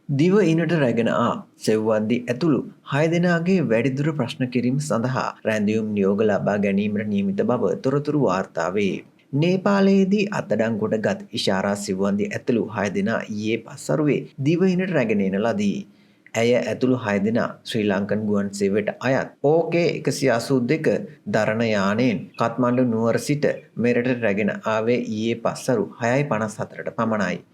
දිව ඉනට රැගෙන සෙව්වන්දි ඇතුළු 6 දෙනාගේ වැඩිදුර ප්‍රශ්න කිරීම සඳහා රැඳියුම් නියෝග ලබා ගැනීමට නියමිත බව තොරතුරු වාර්තා වේ. නේපාලයේදී අත්අඩංගුවට ගත් ඉෂාරා සිව්වන්දි ඇතුළු 6 දෙනා ඊයේ පස්වරුවේ දිව ඉනට රැගෙන එන ලදී. ඇය ඇතුළු 6 දෙනා ශ්‍රී ලංකන් ගුවන් සේවයට අයත් OK182 දරණ යානයෙන් කත්මණ්ඩු නුවර සිට මෙරට රැගෙන ආවේ ඊයේ පස්වරු 6:54ට පමණයි.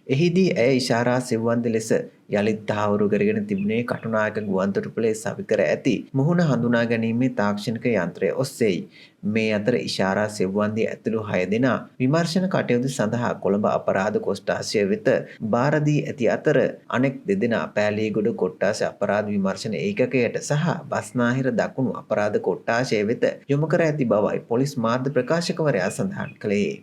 එහිදී ඇය ඉෂාරා සෙව්වන්දි ලෙස යළිත් තහවුරු කරගෙන තිබුණේ කටුනායක ගුවන්තොටුපළේ සවිකර ඇති මුහුණ හඳුනා ගැනීමේ තාක්ෂණික යන්ත්‍රය ඔස්සේයි. මේ අතර ඉෂාරා සෙව්වන්දි ඇතුළු 6 දෙනා විමර්ශන කටයුතු සඳහා කොළඹ අපරාධ කොස්තාසිය වෙත බාර දී ඇති අතර අනෙක් දෙදෙනා පෑලියගොඩ කොට්ටාස අපරාධ විමර්ශන ඒකකයට සහ බස්නාහිර දකුණු අපරාධ කොට්ටාශය වෙත යොමු කර ඇති බවයි පොලිස් මාධ්‍ය ප්‍රකාශකවරයා සඳහන් කළේ.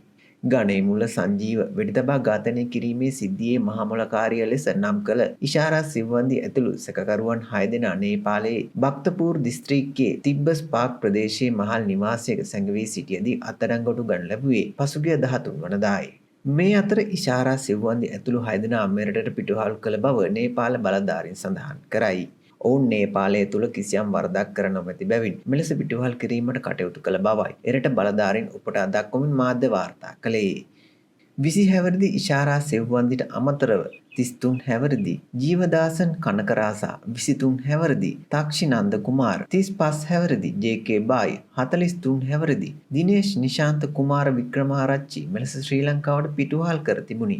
ගණේ මුල සංජීව වෙඩිතබා ඝාතනය කිරීමේ සිද්ධියේ මහමොලකාරිය ලෙස නම් කළ ඉෂාරා සිව්වන්දි ඇතුළු සැකකරුවන් 6 දෙනා නේපාලයේ බක්තපූර් දිස්ත්‍රික්කයේ තිබ්බස් පාක් ප්‍රදේශයේ මහල් නිවාසයක සැඟවී සිටියදී අත්අඩංගුවට ගනු ලැබුවේ පසුගිය 13 වනදායි. මේ අතර ඉෂාරා සිව්වන්දි ඇතුළු 6 දෙනා මෙරටට පිටුහල් කළ බව නේපාල බලධාරීන් සඳහන් කරයි. ඔවුන් නේපාලය තුළ කිසියම් වරදක් කර නොමැති බැවින් මෙලෙස පිටුවහල් කිරීමට කටයුතු කළ බවයි එරට බලධාරීන් උපුටා දක්වමින් මාධ්‍ය වාර්තා කළේ. 20 හැවිරිදි ඉෂාරා සෙව්වන්දිට අමතරව 33 හැවිරිදි ජීවදාසන් කනකරාසා 23 හැවිරිදි තාක්ෂිනන්ද කුමාර 35 හැවිරිදි ජේ.කේ. බායි 43 හැවිරිදි දිනේෂ් නිශාන්ත කුමාර වික්‍රමාරච්චි මෙලෙස ශ්‍රී ලංකාවට පිටුවහල් කර තිබුණි.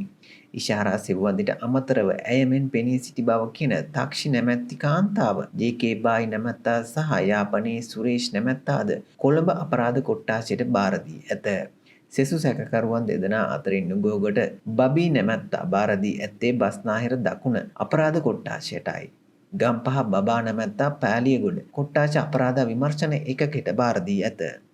ඉෂාරා සෙව්වන්දිට අමතරව ඇය මෙන් පෙනී සිටි බව කියන තාක්ෂි නැමැත්ති කාන්තාව ජේ.කේ. බායි නැමැත්තා සහ යාපනයේ සුරේෂ් නැමැත්තාද කොළඹ අපරාධ කොට්ටාශයට බාර දී ඇත. සෙසු සැකකරුවන් දෙදෙනා අතරින් නුගෝගට බබී නැමැත්තා බාර දී ඇත්තේ බස්නාහිර දකුණ අපරාධ කොට්ටාශයටයි. ගම්පහ බබා නැමැත්තා පෑලියගොඩ කොට්ටාශ අපරාධ විමර්ශන ඒකකයට බාර දී ඇත.